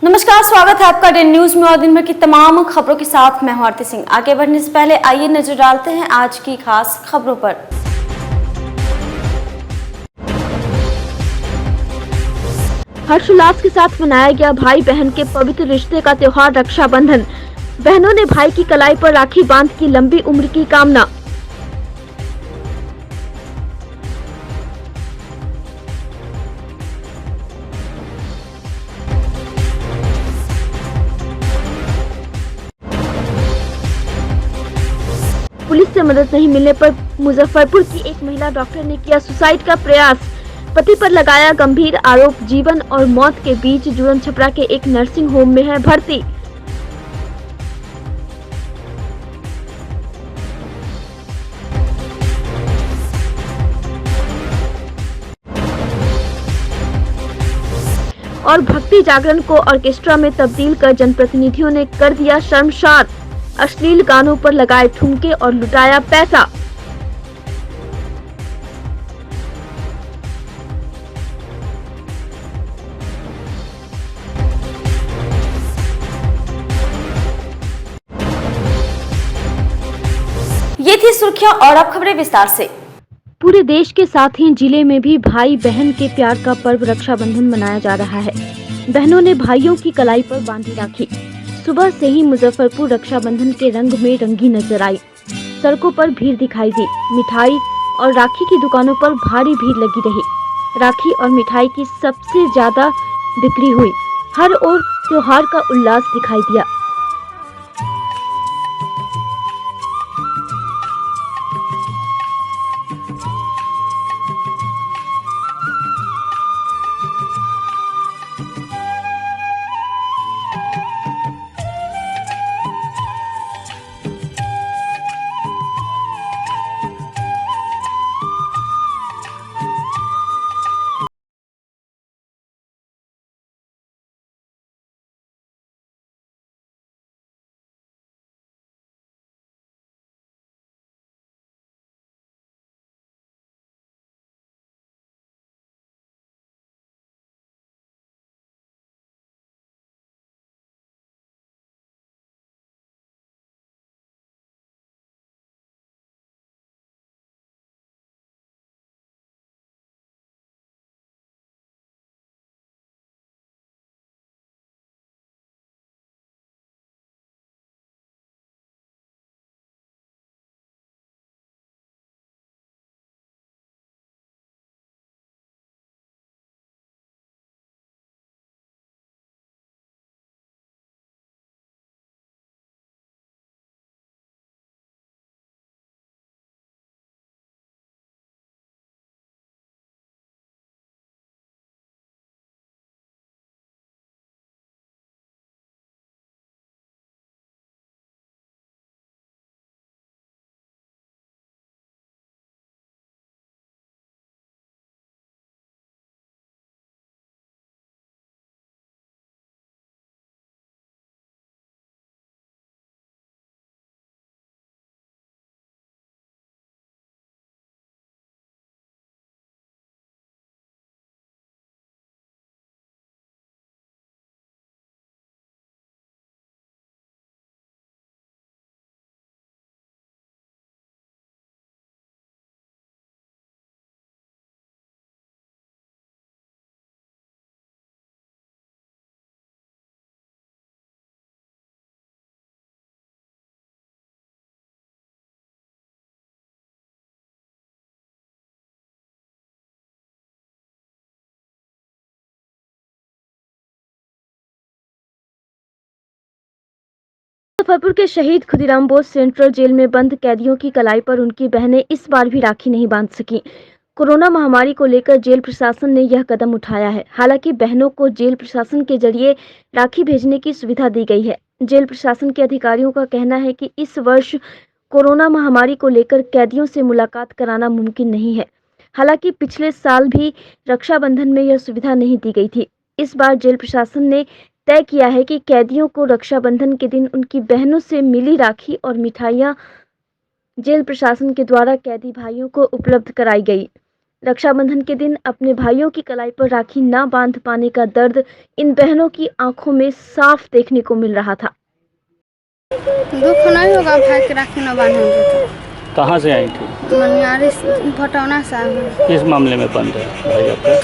नमस्कार, स्वागत है आपका डे न्यूज में और दिन भर की तमाम खबरों के साथ मैं हूं आरती सिंह। आगे बढ़ने से पहले आइए नजर डालते हैं आज की खास खबरों पर। हर्षोल्लास के साथ मनाया गया भाई बहन के पवित्र रिश्ते का त्योहार रक्षाबंधन। बहनों ने भाई की कलाई पर राखी बांध की लंबी उम्र की कामना। पुलिस से मदद नहीं मिलने पर मुजफ्फरपुर की एक महिला डॉक्टर ने किया सुसाइड का प्रयास। पति पर लगाया गंभीर आरोप। जीवन और मौत के बीच जुड़न छपरा के एक नर्सिंग होम में है भर्ती। और भक्ति जागरण को ऑर्केस्ट्रा में तब्दील कर जनप्रतिनिधियों ने कर दिया शर्मसार। अश्लील गानों पर लगाए ठुमके और लुटाया पैसा। ये थी सुर्खियां और अब खबरें विस्तार से। पूरे देश के साथ ही जिले में भी भाई बहन के प्यार का पर्व रक्षाबंधन मनाया जा रहा है। बहनों ने भाइयों की कलाई पर बांधी राखी। सुबह से ही मुजफ्फरपुर रक्षाबंधन के रंग में रंगी नजर आई। सड़कों पर भीड़ दिखाई दी। मिठाई और राखी की दुकानों पर भारी भीड़ लगी रही। राखी और मिठाई की सबसे ज्यादा बिक्री हुई। हर ओर त्योहार का उल्लास दिखाई दिया। मुजफ्फरपुर के शहीद खुदीराम बोस सेंट्रल जेल में बंद कैदियों की कलाई पर उनकी बहनें इस बार भी राखी नहीं बांध सकी। कोरोना महामारी को लेकर जेल प्रशासन ने यह कदम उठाया है। हालांकि बहनों को जेल प्रशासन के जरिए राखी भेजने की सुविधा दी गई है। जेल प्रशासन के अधिकारियों का कहना है कि इस वर्ष कोरोना महामारी को लेकर कैदियों से मुलाकात कराना मुमकिन नहीं है। हालांकि पिछले साल भी रक्षाबंधन में यह सुविधा नहीं दी गई थी। इस बार जेल प्रशासन ने तय किया है कि कैदियों को रक्षाबंधन के दिन उनकी बहनों से मिली राखी और मिठाइयां जेल प्रशासन के द्वारा कैदी भाइयों को उपलब्ध कराई गई। रक्षाबंधन के दिन अपने भाइयों की कलाई पर राखी न बांध पाने का दर्द इन बहनों की आंखों में साफ देखने को मिल रहा था। दुख नहीं होगा भाई की राखी न बांधेंगे तो। कहाँ से आई थी? मनियारी भटौना से आए हैं। किस मामले में बंद है भाई आपका?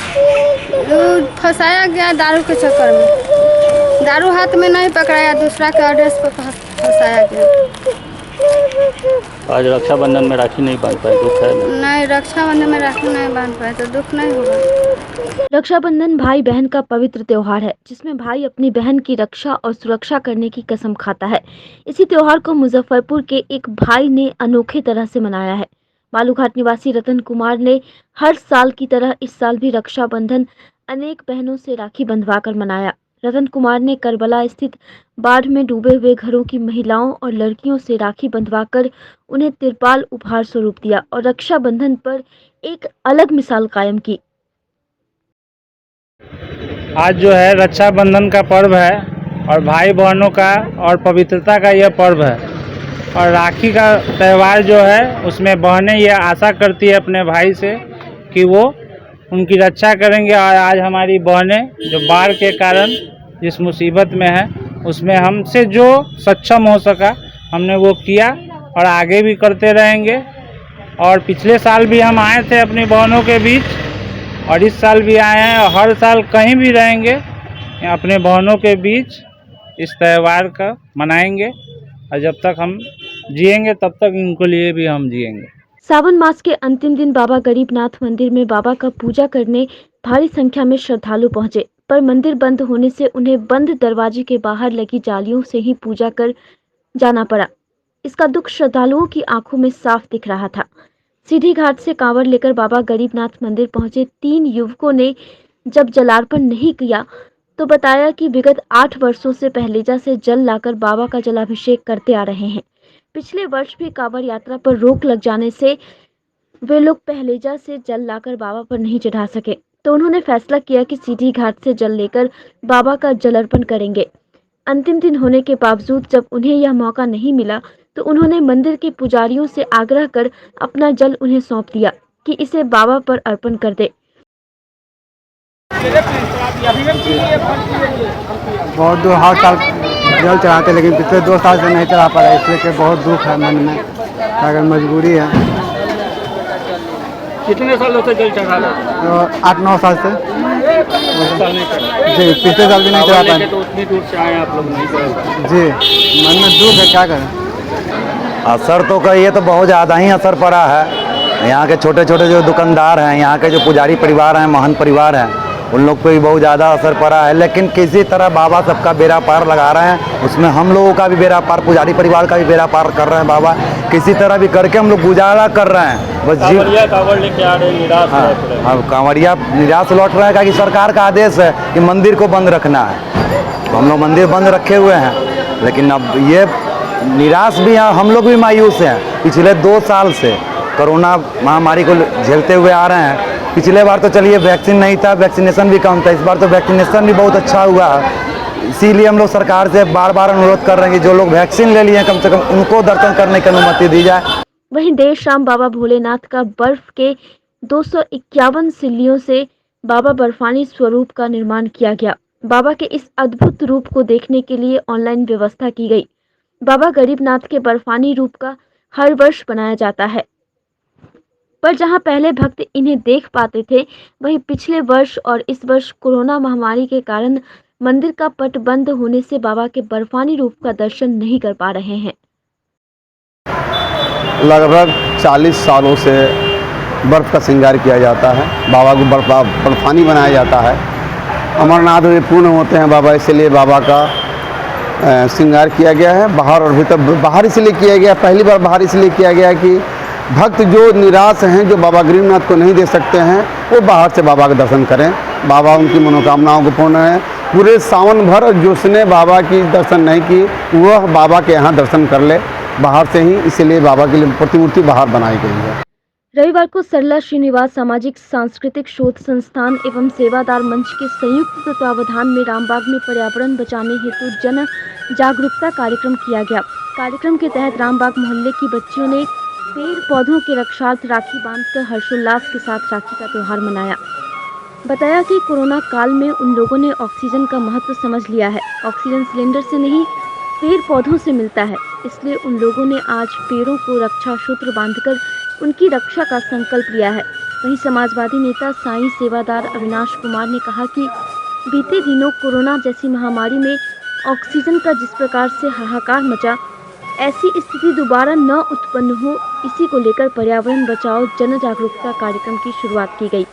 वो फंसाया गया दारू के चक्कर में। दारू हाथ में नहीं पकड़ाया, दूसरा के एड्रेस पर फंसाया गया। आज रक्षाबंधन में राखी नहीं बांध पाए, दुख है ना? नहीं, रक्षाबंधन में राखी नहीं बांध पाए तो दुख नहीं होगा। रक्षाबंधन भाई बहन का पवित्र त्योहार है जिसमें भाई अपनी बहन की रक्षा और सुरक्षा करने की कसम खाता है। इसी त्योहार को मुजफ्फरपुर के एक भाई ने अनोखे तरह से मनाया है। बालूघाट निवासी रतन कुमार ने हर साल की तरह इस साल भी रक्षाबंधन अनेक बहनों से राखी बंधवाकर मनाया। रतन कुमार ने करबला स्थित बाढ़ में डूबे हुए घरों की महिलाओं और लड़कियों से राखी बंधवाकर उन्हें तिरपाल उपहार स्वरूप दिया और रक्षाबंधन पर एक अलग मिसाल कायम की। आज जो है रक्षाबंधन का पर्व है और भाई बहनों का और पवित्रता का यह पर्व है। और राखी का त्यौहार जो है उसमें बहनें ये आशा करती है अपने भाई से कि वो उनकी रक्षा करेंगे। और आज हमारी बहनें जो बाढ़ के कारण जिस मुसीबत में है उसमें हमसे जो सक्षम हो सका हमने वो किया और आगे भी करते रहेंगे। और पिछले साल भी हम आए थे अपनी बहनों के बीच और इस साल भी आए हैं और हर साल कहीं भी रहेंगे अपने बहनों के बीच इस त्यौहार का मनाएंगे। और जब तक हम जिएंगे तब तक इनको लिए भी हम जिएंगे। सावन मास के अंतिम दिन बाबा गरीबनाथ मंदिर में बाबा का पूजा करने भारी संख्या में श्रद्धालु पहुंचे, पर मंदिर बंद होने से उन्हें बंद दरवाजे के बाहर लगी जालियों से ही पूजा कर जाना पड़ा। इसका दुख श्रद्धालुओं की आंखों में साफ दिख रहा था। सीधी घाट से कांवड़ लेकर बाबा गरीबनाथ मंदिर पहुंचे 3 युवकों ने जब जलार्पण नहीं किया तो बताया कि विगत 8 वर्षों से पहलेजा से जल लाकर बाबा का जलाभिषेक करते आ रहे हैं। पिछले वर्ष भी कांवड़ यात्रा पर रोक लग जाने से वे लोग पहलेजा से जल लाकर बाबा पर नहीं चढ़ा सके, तो उन्होंने फैसला किया कि सीधी घाट से जल लेकर बाबा का जलार्पण करेंगे। अंतिम दिन होने के बावजूद जब उन्हें यह मौका नहीं मिला तो उन्होंने मंदिर के पुजारियों से आग्रह कर अपना जल उन्हें सौंप दिया कि इसे बाबा पर अर्पण कर दे। बहुत दूर हर साल जल चढ़ाते लेकिन पिछले 2 साल से नहीं चढ़ा पा रहे, इसलिए कि बहुत दुख है मन में, अगर मजबूरी है। कितने सालों से जल चढ़ा रहे? तो 8-9 साल से जी, पिछले साल भी नहीं चढ़ा पाए। तो उतनी दूर से आए आप लोग, नहीं चढ़ा जी, मन में दुख है, क्या करें। असर तो कहिए तो बहुत ज़्यादा ही असर पड़ा है। यहाँ के छोटे छोटे जो दुकानदार हैं, यहाँ के जो पुजारी परिवार हैं, महंत परिवार हैं, उन लोग पे भी बहुत ज़्यादा असर पड़ा है। लेकिन किसी तरह बाबा सबका बेड़ा पार लगा रहे हैं, उसमें हम लोगों का भी बेड़ा पार, पुजारी परिवार का भी बेड़ा पार कर रहे हैं बाबा। किसी तरह भी करके हम लोग गुजारा कर रहे हैं। बस कांवड़ लेके आ रहे हैं, निराश लौट रहे हैं। हाँ, कांवड़िया निराश लौट रहे हैं कि सरकार का आदेश है कि मंदिर को बंद रखना है, तो हम लोग मंदिर बंद रखे हुए हैं। लेकिन अब ये निराश भी हैं, हम लोग भी मायूस हैं। पिछले 2 साल से कोरोना महामारी को झेलते हुए आ रहे हैं। पिछले बार तो चलिए वैक्सीन नहीं था, वैक्सीनेशन भी कम था, इस बार तो वैक्सीनेशन भी बहुत अच्छा हुआ है। इसीलिए हम लोग सरकार से बार बार अनुरोध कर रहे हैं कि जो लोग वैक्सीन ले लिए हैं कम से कम उनको दर्शन करने की अनुमति दी जाए। वहीं देर शाम बाबा भोलेनाथ का बर्फ के 251 सिल्लियों से बाबा बर्फानी स्वरूप का निर्माण किया गया। बाबा के इस अद्भुत रूप को देखने के लिए ऑनलाइन व्यवस्था की गई। बाबा गरीबनाथ के बर्फानी रूप का हर वर्ष बनाया जाता है, पर जहां पहले भक्त इन्हें देख पाते थे, वहीं पिछले वर्ष और इस वर्ष कोरोना महामारी के कारण मंदिर का पट बंद होने से बाबा के बर्फानी रूप का दर्शन नहीं कर पा रहे हैं। लगभग 40 सालों से बर्फ़ का श्रृंगार किया जाता है, बाबा को बर्फानी बनाया जाता है। अमरनाथ में पूर्ण होते हैं बाबा, इसलिए बाबा का श्रृंगार किया गया है। बाहर और भीतर, बाहर इसलिए किया गया, पहली बार बाहर इसलिए किया गया कि भक्त जो निराश हैं, जो बाबा गरीबनाथ को नहीं दे सकते हैं, वो बाहर से बाबा का दर्शन करें। बाबा उनकी मनोकामनाओं को पूर्ण है। पूरे सावन भर जिसने बाबा की दर्शन नहीं की वह बाबा के यहाँ दर्शन कर ले बाहर से ही, इसीलिए बाबा के लिए प्रतिमूर्ति बाहर बनाई गई है। रविवार को सरला श्रीनिवास सामाजिक सांस्कृतिक शोध संस्थान एवं सेवादार मंच के संयुक्त तत्वावधान में रामबाग में पर्यावरण बचाने हेतु जन जागरूकता कार्यक्रम किया गया। कार्यक्रम के तहत रामबाग मोहल्ले की बच्चियों ने पेड़ पौधों के रक्षार्थ राखी बांधकर हर्षोल्लास के साथ राखी का त्योहार मनाया। बताया कि कोरोना काल में उन लोगों ने ऑक्सीजन का महत्व समझ लिया है। ऑक्सीजन सिलेंडर से नहीं, पेड़ पौधों से मिलता है, इसलिए उन लोगों ने आज पेड़ों को रक्षा सूत्र बांधकर उनकी रक्षा का संकल्प लिया है। वहीं समाजवादी नेता साईं सेवादार अविनाश कुमार ने कहा कि बीते दिनों कोरोना जैसी महामारी में ऑक्सीजन का जिस प्रकार से हाहाकार मचा, ऐसी स्थिति दोबारा न उत्पन्न हो, इसी को लेकर पर्यावरण बचाओ जन जागरूकता कार्यक्रम की शुरुआत की गई।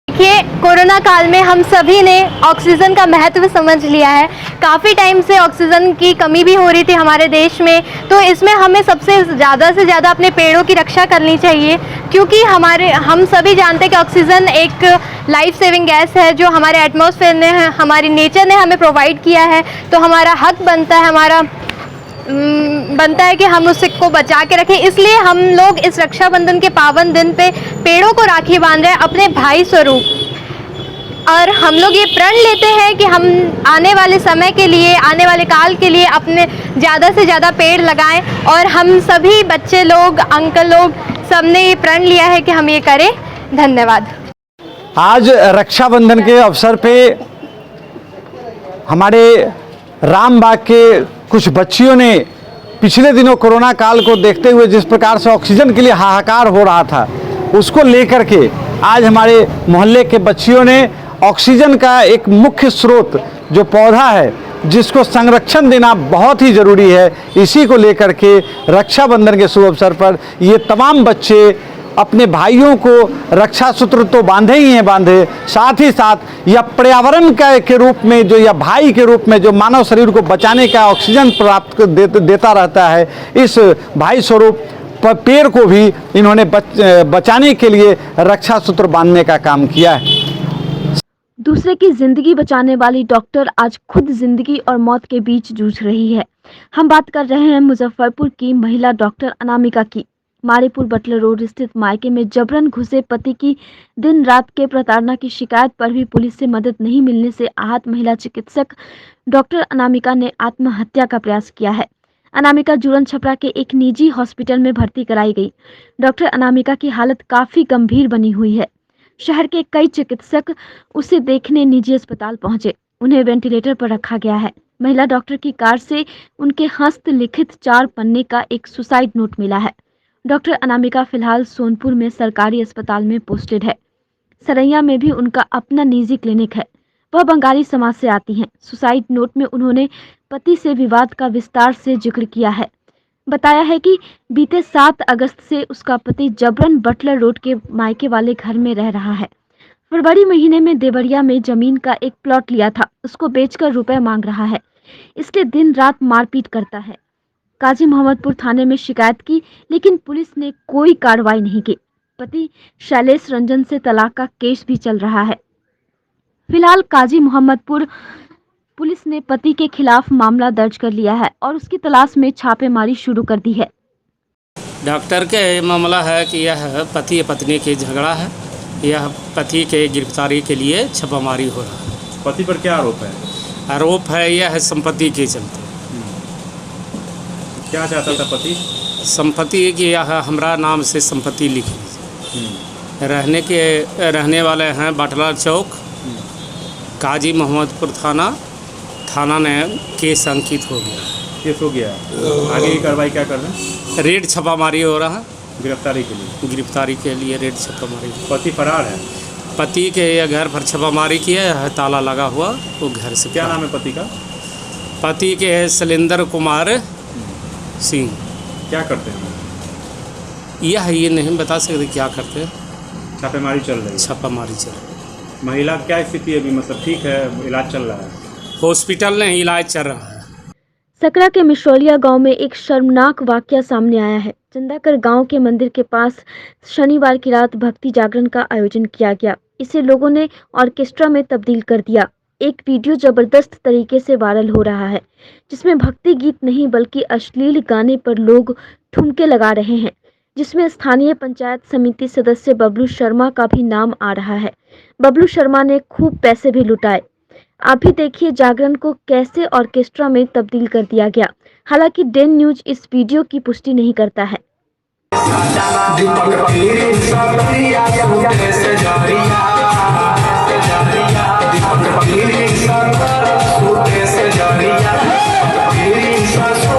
देखिए, कोरोना काल में हम सभी ने ऑक्सीजन का महत्व समझ लिया है। काफ़ी टाइम से ऑक्सीजन की कमी भी हो रही थी हमारे देश में, तो इसमें हमें सबसे ज़्यादा से ज़्यादा अपने पेड़ों की रक्षा करनी चाहिए, क्योंकि हम सभी जानते हैं कि ऑक्सीजन एक लाइफ सेविंग गैस है जो हमारे एटमॉस्फेयर ने, हमारी नेचर ने हमें प्रोवाइड किया है। तो हमारा हक बनता है कि हम उसको बचा के रखें। इसलिए हम लोग इस रक्षाबंधन के पावन दिन पे पेड़ों को राखी बांध रहे हैं अपने भाई स्वरूप। और हम लोग ये प्रण लेते हैं कि हम आने वाले समय के लिए, आने वाले काल के लिए अपने ज़्यादा से ज़्यादा पेड़ लगाएं। और हम सभी बच्चे लोग, अंकल लोग, सबने ये प्रण लिया है कि हम ये करें। धन्यवाद। आज रक्षाबंधन के अवसर पे हमारे रामबाग के कुछ बच्चियों ने पिछले दिनों कोरोना काल को देखते हुए जिस प्रकार से ऑक्सीजन के लिए हाहाकार हो रहा था, उसको लेकर के आज हमारे मोहल्ले के बच्चियों ने ऑक्सीजन का एक मुख्य स्रोत जो पौधा है, जिसको संरक्षण देना बहुत ही ज़रूरी है, इसी को लेकर के रक्षाबंधन के शुभ अवसर पर ये तमाम बच्चे अपने भाइयों को रक्षा सूत्र तो बांधे ही हैं बांधे, साथ ही साथ यह पर्यावरण के रूप में जो, या भाई के रूप में जो मानव शरीर को बचाने का ऑक्सीजन प्राप्त देता रहता है, इस भाई स्वरूप पेड़ को भी इन्होंने बचाने के लिए रक्षा सूत्र बांधने का काम किया है। दूसरे की जिंदगी बचाने वाली डॉक्टर आज खुद जिंदगी और मौत के बीच जूझ रही है। हम बात कर रहे हैं मुजफ्फरपुर की महिला डॉक्टर अनामिका की। मारेपुर बटलर रोड स्थित मायके में जबरन घुसे पति की दिन रात के प्रताड़ना की शिकायत पर भी पुलिस से मदद नहीं मिलने से आहत महिला चिकित्सक डॉक्टर अनामिका ने आत्महत्या का प्रयास किया है। अनामिका जुरन छपरा के एक निजी हॉस्पिटल में भर्ती कराई गई। डॉक्टर अनामिका की हालत काफी गंभीर बनी हुई है। शहर के कई चिकित्सक उसे देखने निजी अस्पताल पहुंचे, उन्हें वेंटिलेटर पर रखा गया है। महिला डॉक्टर की कार से उनके हस्तलिखित 4 पन्ने का एक सुसाइड नोट मिला है। डॉक्टर अनामिका फिलहाल सोनपुर में सरकारी अस्पताल में पोस्टेड है। सरैया में भी उनका अपना निजी क्लिनिक है। वह बंगाली समाज से आती हैं। सुसाइड नोट में उन्होंने पति से विवाद का विस्तार से जिक्र किया है। बताया है कि बीते 7 अगस्त से उसका पति जबरन बटलर रोड के मायके वाले घर में रह रहा है। फरवरी महीने में देवरिया में जमीन का एक प्लॉट लिया था, उसको बेचकर रुपए मांग रहा है। इसलिए दिन रात मारपीट करता है। काजी मोहम्मदपुर थाने में शिकायत की, लेकिन पुलिस ने कोई कार्रवाई नहीं की। पति शैलेश रंजन से तलाक का केस भी चल रहा है। फिलहाल काजी मोहम्मदपुर पुलिस ने पति के खिलाफ मामला दर्ज कर लिया है और उसकी तलाश में छापेमारी शुरू कर दी है। डॉक्टर के मामला है कि यह पति पत्नी के झगड़ा है। यह पति के गिरफ्तारी के लिए छापामारी हो रहा है। पति पर क्या आरोप है? आरोप है यह संपत्ति के चलते। क्या चाहता था पति? संपत्ति की यह हमरा नाम से संपत्ति लिख लीजिए। रहने वाले हैं बटलर चौक। काजी मोहम्मदपुर थाना ने केस अंकित हो गया। केस हो गया। आगे की कार्रवाई क्या कर रहे हैं? रेड छापामारी हो रहा है गिरफ्तारी के लिए रेड छापामारी। पति फरार है। पति के घर पर छापामारी किया है, ताला लगा हुआ, वो घर से। क्या नाम है पति का? पति के है शैलेंद्र कुमार सिंह। क्या करते हैं? ये नहीं बता सकते क्या करते हैं। छापेमारी चल रही है। छापामारी चल रही है। महिला क्या स्थिति है अभी? मतलब ठीक है, इलाज चल रहा है? हॉस्पिटल में इलाज चल रहा है। सकरा के मिश्रौलिया गांव में एक शर्मनाक वाकया सामने आया है। चंदाकर गांव के मंदिर के पास शनिवार की रात भक्ति जागरण का आयोजन किया गया। इसे लोगों ने ऑर्केस्ट्रा में तब्दील कर दिया। एक वीडियो जबरदस्त तरीके से वायरल हो रहा है, जिसमें भक्ति गीत नहीं बल्कि अश्लील गाने पर लोग ठुमके लगा रहे हैं, जिसमें स्थानीय पंचायत समिति सदस्य बबलू शर्मा का भी नाम आ रहा है। बबलू शर्मा ने खूब पैसे भी लुटाए। आप भी देखिए जागरण को कैसे ऑर्केस्ट्रा में तब्दील कर दिया गया। हालांकि डेन न्यूज इस वीडियो की पुष्टि नहीं करता है।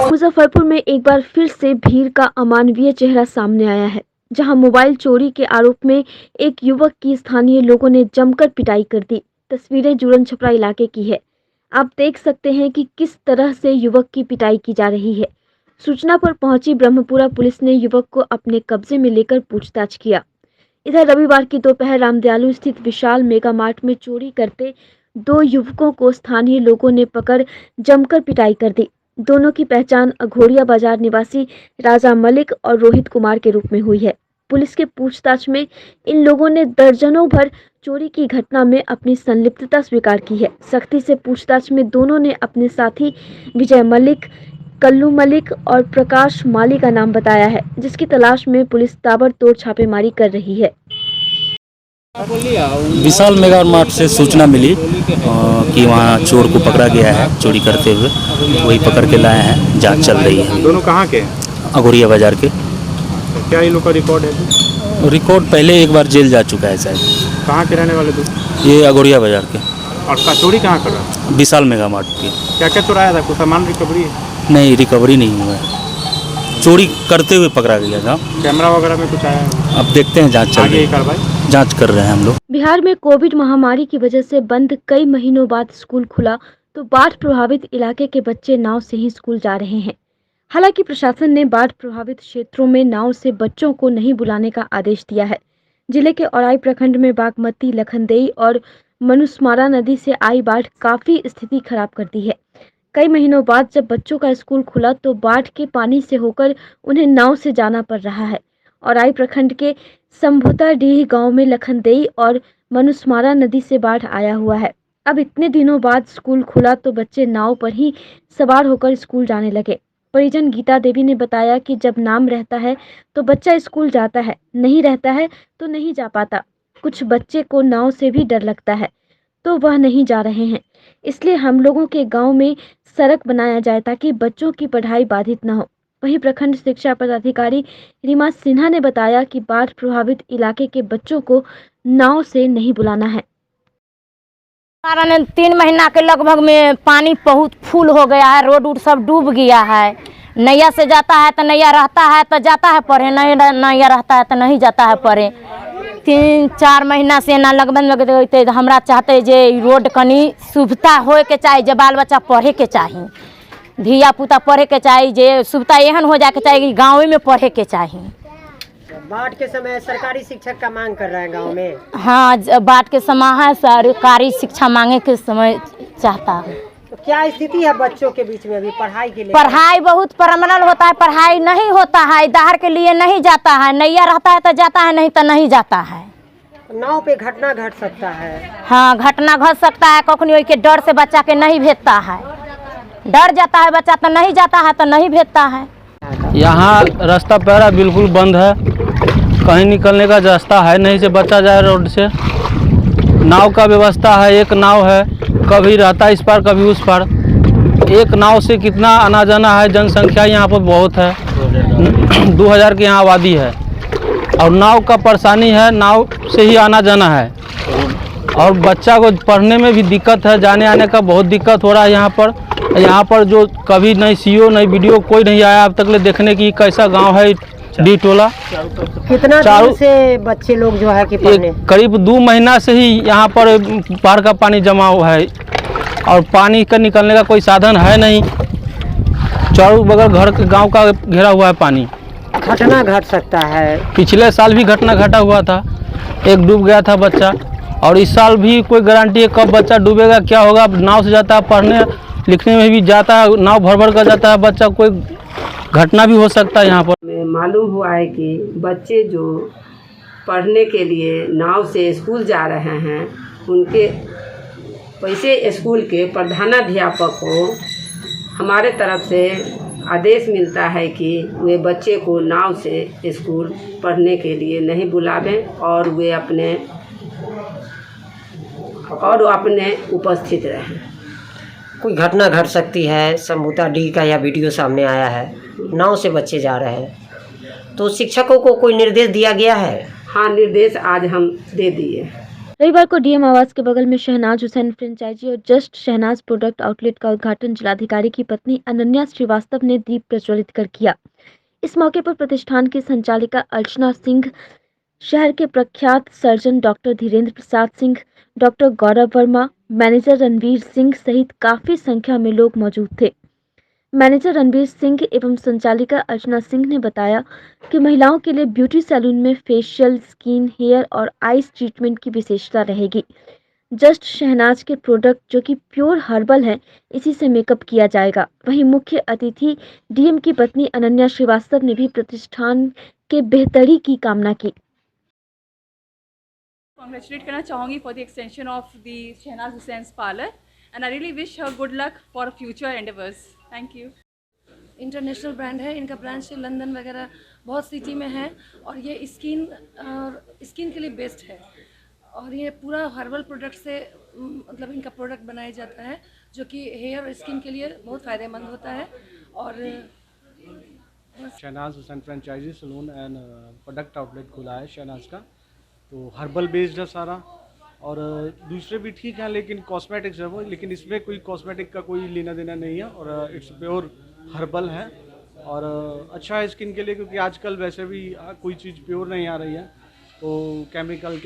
मुजफ्फरपुर में एक बार फिर से भीड़ का अमानवीय चेहरा सामने आया है, जहां मोबाइल चोरी के आरोप में एक युवक की स्थानीय लोगों ने जमकर पिटाई कर दी। तस्वीरें जुड़न छपरा इलाके की है। आप देख सकते हैं कि किस तरह से युवक की पिटाई की जा रही है। सूचना पर पहुंची ब्रह्मपुरा पुलिस ने युवक को अपने कब्जे में लेकर पूछताछ किया। इधर रविवार की दोपहर रामदयालु स्थित विशाल मेगा मार्ट में चोरी करते 2 युवकों को स्थानीय लोगों ने पकड़ जमकर पिटाई कर दी। दोनों की पहचान अघोरिया बाजार निवासी राजा मलिक और रोहित कुमार के रूप में हुई है। पुलिस के पूछताछ में इन लोगों ने दर्जनों भर चोरी की घटना में अपनी संलिप्तता स्वीकार की है। सख्ती से पूछताछ में दोनों ने अपने साथी विजय मलिक, कल्लू मलिक और प्रकाश माली का नाम बताया है, जिसकी तलाश में पुलिस ताबड़तोड़ छापेमारी कर रही है। विशाल मेगा मार्ट से सूचना मिली कि वहाँ चोर को पकड़ा गया है चोरी करते हुए, वही पकड़ के लाए हैं, जांच चल रही है। दोनों कहाँ के? अघोरिया बाजार के। क्या इन लोग का रिकॉर्ड है? रिकॉर्ड पहले एक बार जेल जा चुका है शायद। कहाँ के रहने वाले दो? ये अघोरिया बाजार के। और चोरी कहाँ कर रहा है? विशाल मेगा मार्ट की। क्या क्या चुराया था? कुछ सामान रिकवरी है? नहीं, रिकवरी नहीं हुआ है, चोरी करते हुए पकड़ा गया था। कैमरा वगैरह में कुछ आया है? अब देखते हैं, जांच चल रही है, कार्रवाई जांच कर रहे हैं हम लोग। बिहार में कोविड महामारी की वजह से बंद कई महीनों बाद स्कूल खुला तो बाढ़ प्रभावित इलाके के बच्चे नाव से ही स्कूल जा रहे हैं। हालांकि प्रशासन ने बाढ़ प्रभावित क्षेत्रों में नाव से बच्चों को नहीं बुलाने का आदेश दिया है। जिले के औराई प्रखंड में बागमती, लखनदेई और मनुस्मारा नदी से आई बाढ़ काफी स्थिति खराब कर दी है। कई महीनों बाद जब बच्चों का स्कूल खुला तो बाढ़ के पानी से होकर उन्हें नाव से जाना पड़ रहा है। औराई प्रखंड के संभुताडीह गांव में लखनदेई और मनुस्मारा नदी से बाढ़ आया हुआ है। अब इतने दिनों बाद स्कूल खुला तो बच्चे नाव पर ही सवार होकर स्कूल जाने लगे। परिजन गीता देवी ने बताया कि जब नाम रहता है तो बच्चा स्कूल जाता है, नहीं रहता है तो नहीं जा पाता। कुछ बच्चे को नाव से भी डर लगता है तो वह नहीं जा रहे हैं। इसलिए हम लोगों के गांव में सड़क बनाया जाए ताकि बच्चों की पढ़ाई बाधित न हो। वहीं प्रखंड शिक्षा पदाधिकारी रीमा सिन्हा ने बताया कि बाढ़ प्रभावित इलाके के बच्चों को नाव से नहीं बुलाना है। कारण 3 महीना के लगभग में पानी बहुत फुल हो गया है, रोड उड सब डूब गया है। नैया से जाता है तो नैया रहता है तो जाता है पढ़े, नहीं नैया रहता है तो नहीं जाता है पढ़े। 3-4 महीना से ना लगभग हमरा चाहते जे रोड कनी सुविधा होए के चाहिए, जे बाल बच्चा पढ़े के चाहिए, धिया पुता पढ़े के चाहिए, जे सुविधा एहन हो जाए के चाहिए कि गाँव में पढ़े के चाहिए। बाढ़ के समय सरकारी शिक्षक का मांग कर रहे हैं गांव में। हाँ, बाढ़ के समय है, सरकारी शिक्षा मांगे के समय चाहता है। तो क्या स्थिति है बच्चों के बीच में अभी पढ़ाई के लिए? पढ़ाई बहुत प्रमनल होता है, पढ़ाई नहीं होता है, दाहर के लिए नहीं जाता है, नैया रहता है तो जाता है, नहीं तो नहीं जाता है। नाव पे घटना घट सकता है। हाँ, घटना घट सकता है, कखनी के डर से बच्चा के नहीं भेजता है, डर जाता है बच्चा तो नहीं जाता है, तो नहीं भेजता है। यहाँ रास्ता पैरा बिल्कुल बंद है, कहीं निकलने का रास्ता है नहीं से बच्चा जाए रोड से। नाव का व्यवस्था है, एक नाव है, कभी रहता है इस पार कभी उस पार। एक नाव से कितना आना जाना है, जनसंख्या यहाँ पर बहुत है, 2000 की यहाँ आबादी है और नाव का परेशानी है, नाव से ही आना जाना है। और बच्चा को पढ़ने में भी दिक्कत है, जाने आने का बहुत दिक्कत हो रहा है यहाँ पर जो कभी नहीं सीओ नहीं वीडियो कोई नहीं आया अब तक ले देखने की कैसा गांव है डी टोला। कितना दिन से बच्चे लोग जो है कि पढ़ने? करीब 2 महीना से ही यहाँ पर बाढ़ का पानी जमा हुआ है और पानी का निकलने का कोई साधन है नहीं, चारों बगल घर गांव का घेरा हुआ है पानी। घटना घट सकता है। पिछले साल भी घटना घटा हुआ था, एक डूब गया था बच्चा, और इस साल भी कोई गारंटी है कब बच्चा डूबेगा क्या होगा। नाव से जाता है, पढ़ने लिखने में भी जाता है, नाव भर भर कर जाता है बच्चा, कोई घटना भी हो सकता है यहाँ पर। मालूम हुआ है कि बच्चे जो पढ़ने के लिए नाव से स्कूल जा रहे हैं उनके वैसे स्कूल के प्रधानाध्यापक को हमारे तरफ से आदेश मिलता है कि वे बच्चे को नाव से स्कूल पढ़ने के लिए नहीं बुलावें और वे अपने उपस्थित रहें। कोई घटना घट सकती है, संभुता डी का यह वीडियो सामने आया है, नाव से बच्चे जा रहे हैं। तो शिक्षकों को कोई निर्देश दिया गया है? हाँ, निर्देश आज हम दे दिए। रविवार को डीएम आवास के बगल में शहनाज हुसैन फ्रेंचाइजी और जस्ट शहनाज प्रोडक्ट आउटलेट का उद्घाटन जिलाधिकारी की पत्नी अनन्या श्रीवास्तव ने दीप प्रज्वलित कर किया। इस मौके पर प्रतिष्ठान की संचालिका अर्चना सिंह, शहर के प्रख्यात surgeon doctor Dhirendra Prasad Singh, doctor गौरव वर्मा, मैनेजर रणवीर सिंह सहित काफी संख्या में लोग मौजूद थे। मैनेजर रणवीर सिंह एवं संचालिका अर्चना सिंह ने बताया कि महिलाओं के लिए ब्यूटी सैलून में फेशियल, स्किन, हेयर और आईज ट्रीटमेंट की विशेषता रहेगी। जस्ट शहनाज के प्रोडक्ट जो कि प्योर हर्बल है, इसी से मेकअप किया जाएगा। वहीं मुख्य अतिथि डीएम की पत्नी अनन्या श्रीवास्तव ने भी प्रतिष्ठान के बेहतरी की कामना की। Congratulate करना चाहूँगी for the extension of the Shehnaz Hussein's parlor and I really wish her good luck for future endeavors. Thank you. International brand है, इनका ब्रांच लंदन वगैरह बहुत सिटी में है और ये स्किन के लिए बेस्ट है और ये पूरा हर्बल प्रोडक्ट से मतलब इनका प्रोडक्ट बनाया जाता है जो कि हेयर और स्किन के लिए बहुत फ़ायदेमंद होता है। और Shahnaz Husain franchisee salon and product outlet खुला है शहनाज का, तो हर्बल बेस्ड है सारा और दूसरे भी ठीक हैं लेकिन कॉस्मेटिक्स है वो, लेकिन इसमें कोई कॉस्मेटिक का कोई लेना देना नहीं है और इट्स प्योर हर्बल है और अच्छा है स्किन के लिए, क्योंकि आजकल वैसे भी कोई चीज़ प्योर नहीं आ रही है, तो केमिकल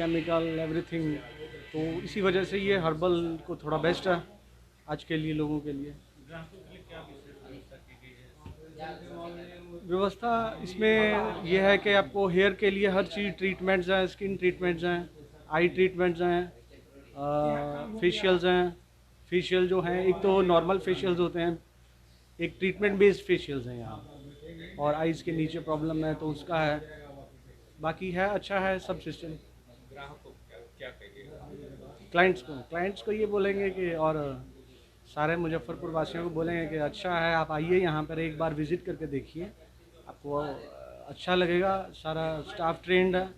एवरीथिंग, तो इसी वजह से ये हर्बल को थोड़ा बेस्ट है आज के लिए लोगों के लिए। व्यवस्था इसमें यह है कि आपको हेयर के लिए हर चीज़ ट्रीटमेंट्स हैं, स्किन ट्रीटमेंट्स हैं, आई ट्रीटमेंट्स हैं, फेशियल्स हैं। फेशियल जो हैं एक तो नॉर्मल फेशियल्स होते हैं, एक ट्रीटमेंट बेस्ड फेशियल्स हैं यहाँ, और आईज़ के नीचे प्रॉब्लम है तो उसका है, बाकी है अच्छा है सब सिस्टम। क्लाइंट्स को ये बोलेंगे कि और सारे मुजफ्फरपुर वासियों को बोलेंगे कि अच्छा है आप आइए यहाँ पर एक बार विज़िट करके देखिए, आपको अच्छा लगेगा। सारा स्टाफ ट्रेंड है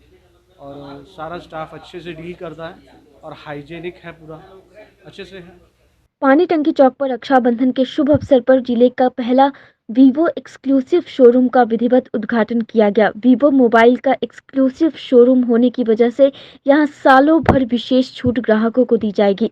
और सारा स्टाफ अच्छे से डील करता है और हाइजेनिक है, पूरा अच्छे से है। पानी टंकी चौक पर रक्षाबंधन के शुभ अवसर पर जिले का पहला वीवो एक्सक्लूसिव शोरूम का विधिवत उद्घाटन किया गया। वीवो मोबाइल का एक्सक्लूसिव शोरूम होने की वजह से यहां सालों भर विशेष छूट ग्राहकों को दी जाएगी।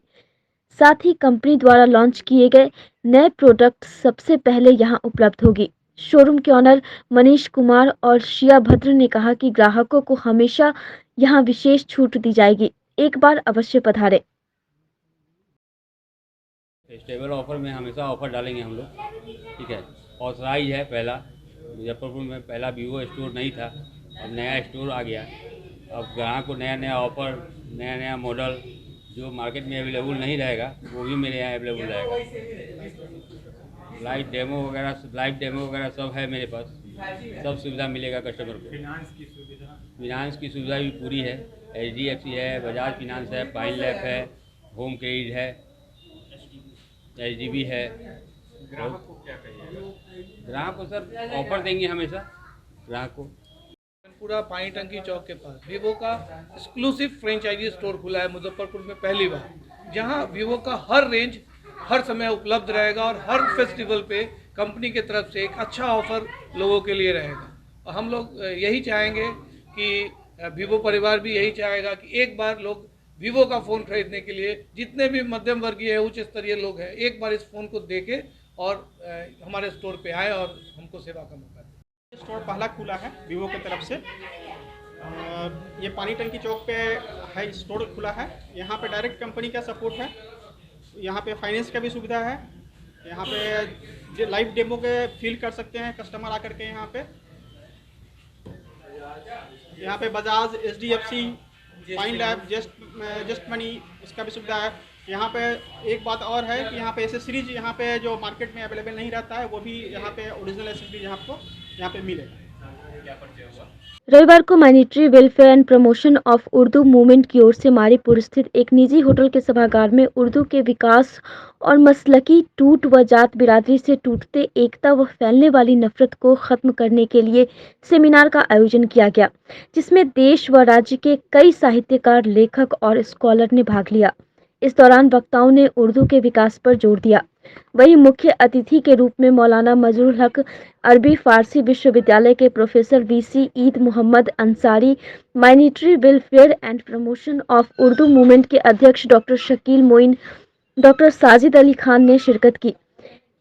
साथ ही कंपनी द्वारा लॉन्च किए गए नए प्रोडक्ट सबसे पहले यहां उपलब्ध होगी। शोरूम के ऑनर मनीष कुमार और शिया भद्र ने कहा कि ग्राहकों को हमेशा यहां विशेष छूट दी जाएगी, एक बार अवश्य पधारें। फेस्टिवल ऑफर में हमेशा ऑफर डालेंगे हम लोग, ठीक है। ऑथराइज है, पहला मुजफ्फरपुर में पहला वीवो स्टोर नहीं था, अब नया स्टोर आ गया। अब ग्राहक को नया नया ऑफर, नया नया मॉडल जो मार्केट में अवेलेबल नहीं रहेगा वो भी मेरे यहाँ अवेलेबल रहेगा। लाइव डेमो वगैरह सब है मेरे पास, सब सुविधा मिलेगा कस्टमर को। फिनांस की सुविधा भी पूरी है, HDFC है, बजाज फिनांस है, पाइन लैप है, होम क्रेडिट है, HDB है। ग्राहक को क्या कहिएगा? ग्राहक को सर ऑफर देंगे हमेशा ग्राहक को। पूरा पानी टंकी चौक के पास वीवो का एक्सक्लूसिव फ्रेंचाइजी स्टोर खुला है मुजफ्फरपुर में पहली बार, जहां वीवो का हर रेंज हर समय उपलब्ध रहेगा और हर फेस्टिवल पे कंपनी की तरफ से एक अच्छा ऑफर लोगों के लिए रहेगा। और हम लोग यही चाहेंगे कि वीवो परिवार भी यही चाहेगा कि एक बार लोग वीवो का फ़ोन खरीदने के लिए, जितने भी मध्यम वर्गीय है, उच्च स्तरीय लोग हैं, एक बार इस फ़ोन को देके और हमारे स्टोर पे आए और हमको सेवा का मौका दें। स्टोर पहला खुला है वीवो की तरफ से, ये पानी टंकी चौक पे है स्टोर खुला है। यहाँ पे डायरेक्ट कंपनी का सपोर्ट है, यहाँ पे फाइनेंस का भी सुविधा है, यहाँ पे लाइव डेमो के फील कर सकते हैं कस्टमर आकर के। यहाँ पे Bajaj, HDFC, pine lab, just money, इसका भी सुविधा है। यहाँ पे एक बात और है कि यहाँ पे एसेसरीज यहाँ पे जो मार्केट में अवेलेबल नहीं रहता है वो भी यहाँ पे ओरिजिनल एसेसरीज आपको यहाँ पे मिलेगा। क्या परिचय हुआ? रविवार को monetary welfare and promotion of Urdu movement की ओर से मारीपुर स्थित एक निजी होटल के सभागार में उर्दू के विकास और मसलकी टूट व जात बिरादरी से टूटते एकता व फैलने वाली नफरत को खत्म करने के लिए सेमिनार का आयोजन किया गया, जिसमें देश व राज्य के कई साहित्यकार, लेखक और स्कॉलर ने भाग लिया। इस दौरान वक्ताओं ने उर्दू के विकास पर जोर दिया। वहीं मुख्य अतिथि के रूप में मौलाना मजरूल हक अरबी फारसी विश्वविद्यालय के professor VC Eid Mohammad Ansari, minority welfare and promotion of Urdu movement के अध्यक्ष डॉक्टर शकील मोइन, डॉक्टर साजिद अली खान ने शिरकत की।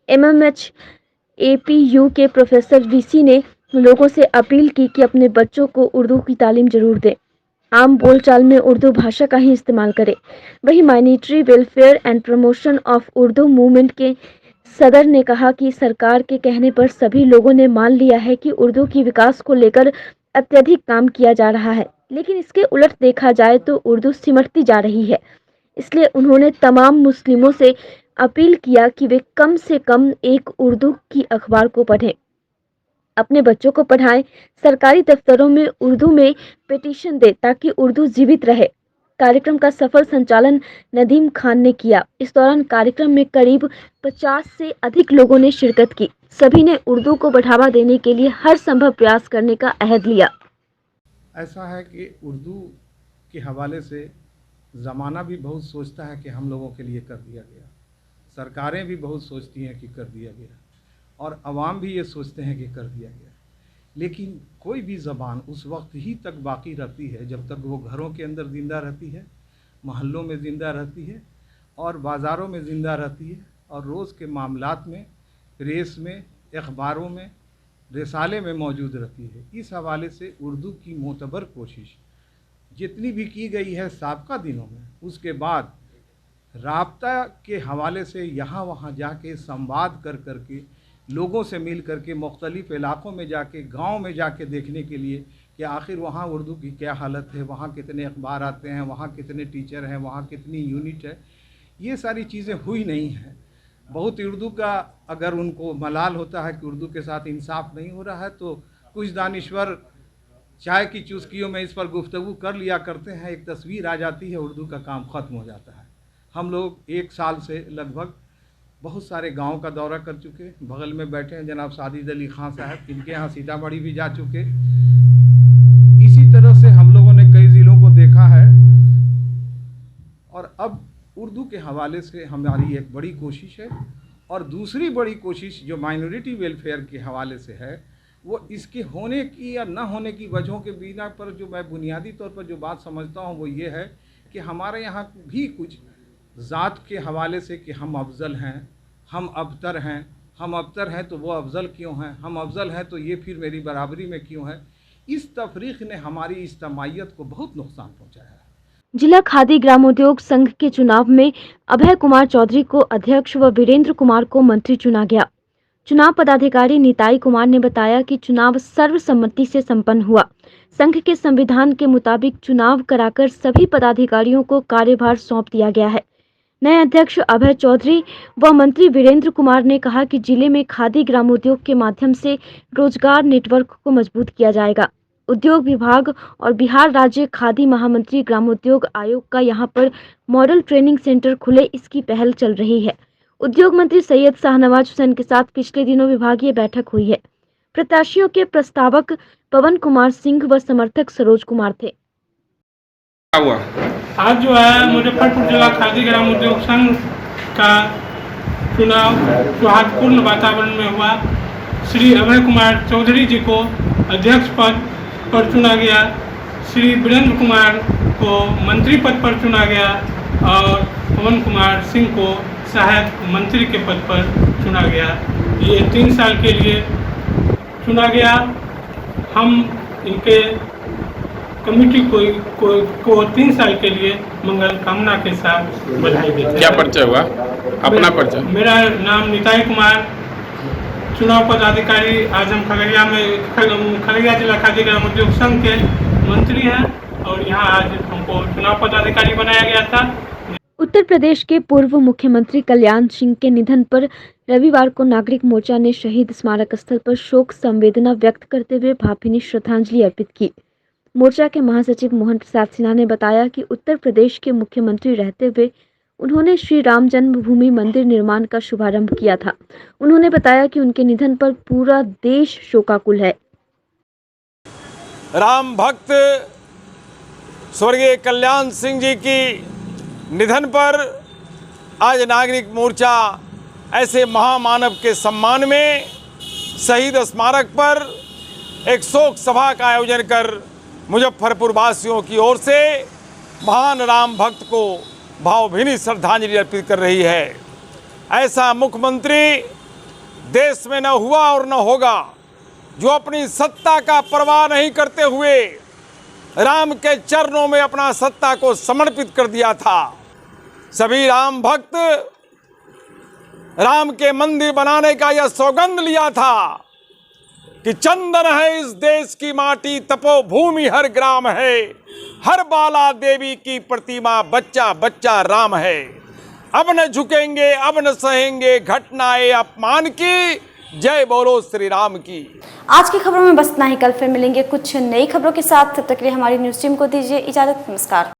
MMH APU के प्रोफेसर वीसी ने लोगों से अपील की कि अपने बच्चों को उर्दू की तालीम जरूर दें, आम बोलचाल में उर्दू भाषा का ही इस्तेमाल करें। वहीं minority welfare and promotion of Urdu movement के सदर ने कहा कि सरकार के कहने पर सभी लोगों ने मान लिया है कि उर्दू की विकास को लेकर अत्यधिक काम किया जा रहा है, लेकिन इसके उलट देखा जाए तो उर्दू सिमटती जा रही है। इसलिए उन्होंने तमाम मुस्लिमों से अपील किया कि वे कम से कम एक उर्दू की अखबार को पढ़ें, अपने बच्चों को पढ़ाएं, सरकारी दफ्तरों में उर्दू में पिटीशन दें ताकि उर्दू जीवित रहे। कार्यक्रम का सफल संचालन नदीम खान ने किया। इस दौरान कार्यक्रम में करीब 50 से अधिक लोगों ने शिरकत की। सभी ने उर्दू को बढ़ावा देने के लिए हर संभव प्रयास करने का अहद लिया। ऐसा है कि उर्दू के हवाले से ज़माना भी बहुत सोचता है कि हम लोगों के लिए कर दिया गया, सरकारें भी बहुत सोचती हैं कि कर दिया गया, और अवाम भी ये सोचते हैं कि कर दिया गया, लेकिन कोई भी ज़बान उस वक्त ही तक बाकी रहती है जब तक वो घरों के अंदर ज़िंदा रहती है, महल्लों में ज़िंदा रहती है और बाज़ारों में ज़िंदा रहती है, और रोज़ के मामलात में, प्रेस में, अखबारों में, रिसाले में मौजूद रहती है। इस हवाले से उर्दू की मोतबर कोशिश जितनी भी की गई है साबका दिनों में, उसके बाद राब्ता के हवाले से यहाँ वहाँ जाके संवाद कर के, लोगों से मिल करके, मुख्तलिफ़ इलाक़ों में जाके, गांव में जाके देखने के लिए कि आखिर वहाँ उर्दू की क्या हालत है, वहाँ कितने अखबार आते हैं, वहाँ कितने टीचर हैं, वहाँ कितनी यूनिट है, ये सारी चीज़ें हुई नहीं हैं। बहुत उर्दू का अगर उनको मलाल होता है कि उर्दू के साथ इंसाफ नहीं हो रहा है, तो कुछ दानिश्वर चाय की चुस्कियों में इस पर गुफ्तगू कर लिया करते हैं, एक तस्वीर आ जाती है, उर्दू का काम ख़त्म हो जाता है। हम लोग 1 साल से लगभग बहुत सारे गांव का दौरा कर चुके, बगल में बैठे हैं जनाब साजिद अली खान साहब, इनके यहाँ सीतामढ़ी भी जा चुके। इसी तरह से हम लोगों ने कई ज़िलों को देखा है, और अब उर्दू के हवाले से हमारी एक बड़ी कोशिश है। और दूसरी बड़ी कोशिश जो माइनॉरिटी वेलफेयर के हवाले से है, वो इसके होने की या न होने की वजहों के बिना पर जो मैं बुनियादी तौर पर जो बात समझता हूँ वो ये है कि हमारे यहाँ भी कुछ ज़ात के हवाले से कि हम अफजल हैं, हम अबतर हैं, हम अबतर हैं तो वो अफजल क्यों हैं, हम अफजल हैं तो ये फिर मेरी बराबरी में क्यों है, इस तफरीक ने हमारी इज्तमाइयत को बहुत नुकसान पहुँचाया है। जिला खादी ग्रामोद्योग संघ के चुनाव में अभय कुमार चौधरी को अध्यक्ष व वीरेंद्र कुमार को मंत्री चुना गया। चुनाव पदाधिकारी निताई कुमार ने बताया कि चुनाव सर्वसम्मति से संपन्न हुआ। संघ के संविधान के मुताबिक चुनाव कराकर सभी पदाधिकारियों को कार्यभार सौंप दिया गया है। नए अध्यक्ष अभय चौधरी व मंत्री वीरेंद्र कुमार ने कहा कि जिले में खादी ग्रामोद्योग के माध्यम से रोजगार नेटवर्क को मजबूत किया जाएगा। उद्योग विभाग और बिहार राज्य खादी महामंत्री ग्रामोद्योग आयोग का यहां पर मॉडल ट्रेनिंग सेंटर खुले, इसकी पहल चल रही है। उद्योग मंत्री सैयद शाहनवाज हुसैन के साथ पिछले दिनों विभागीय बैठक हुई है। प्रत्याशियों के प्रस्तावक पवन कुमार सिंह व समर्थक सरोज कुमार थे। आज जो है मुजफ्फरपुर जिला खादी ग्रामोद्योग संघ का चुनाव सौहार्दपूर्ण वातावरण में हुआ। श्री अभय कुमार चौधरी जी को अध्यक्ष पद पर चुना गया, श्री वीरेंद्र कुमार को मंत्री पद पर चुना गया और पवन कुमार सिंह को सहायक मंत्री के पद पर चुना गया। ये 3 साल के लिए चुना गया। हम इनके कमेटी को 3 साल के लिए मंगल कामना के साथ बधाई देते हैं। क्या परिचय हुआ? अपना परिचय। मेरा नाम निताई कुमार, चुनाव पदाधिकारी आज हम खगड़िया जिला खादी ग्रामोद्योग संघ के मंत्री हैं और यहाँ आज हमको चुनाव पदाधिकारी बनाया गया था। उत्तर प्रदेश के पूर्व मुख्यमंत्री कल्याण सिंह के निधन पर रविवार को नागरिक मोर्चा ने शहीद स्मारक स्थल पर शोक संवेदना व्यक्त करते हुए भावभीनी श्रद्धांजलि अर्पित की। मोर्चा के महासचिव मोहन प्रसाद सिन्हा ने बताया कि उत्तर प्रदेश के मुख्यमंत्री रहते हुए उन्होंने श्री राम जन्मभूमि मंदिर निर्माण का शुभारंभ किया था। उन्होंने बताया कि उनके निधन पर पूरा देश शोकाकुल है। राम भक्त स्वर्गीय कल्याण सिंह जी की निधन पर आज नागरिक मोर्चा ऐसे महामानव के सम्मान में शहीद स्मारक पर एक शोक सभा का आयोजन कर मुजफ्फरपुर वासियों की ओर से महान राम भक्त को भावभीनी श्रद्धांजलि अर्पित कर रही है। ऐसा मुख्यमंत्री देश में न हुआ और न होगा जो अपनी सत्ता का परवाह नहीं करते हुए राम के चरणों में अपना सत्ता को समर्पित कर दिया था। सभी राम भक्त राम के मंदिर बनाने का यह सौगंध लिया था कि चंदन है इस देश की माटी, तपोभूमि हर ग्राम है, हर बाला देवी की प्रतिमा, बच्चा बच्चा राम है। अब न झुकेंगे, अब न सहेंगे घटनाएं अपमान की, जय बोलो श्री राम की। आज की खबरों में बस इतना ही। कल फिर मिलेंगे कुछ नई खबरों के साथ। तब तक के लिए हमारी न्यूज़ टीम को दीजिए इजाजत। नमस्कार।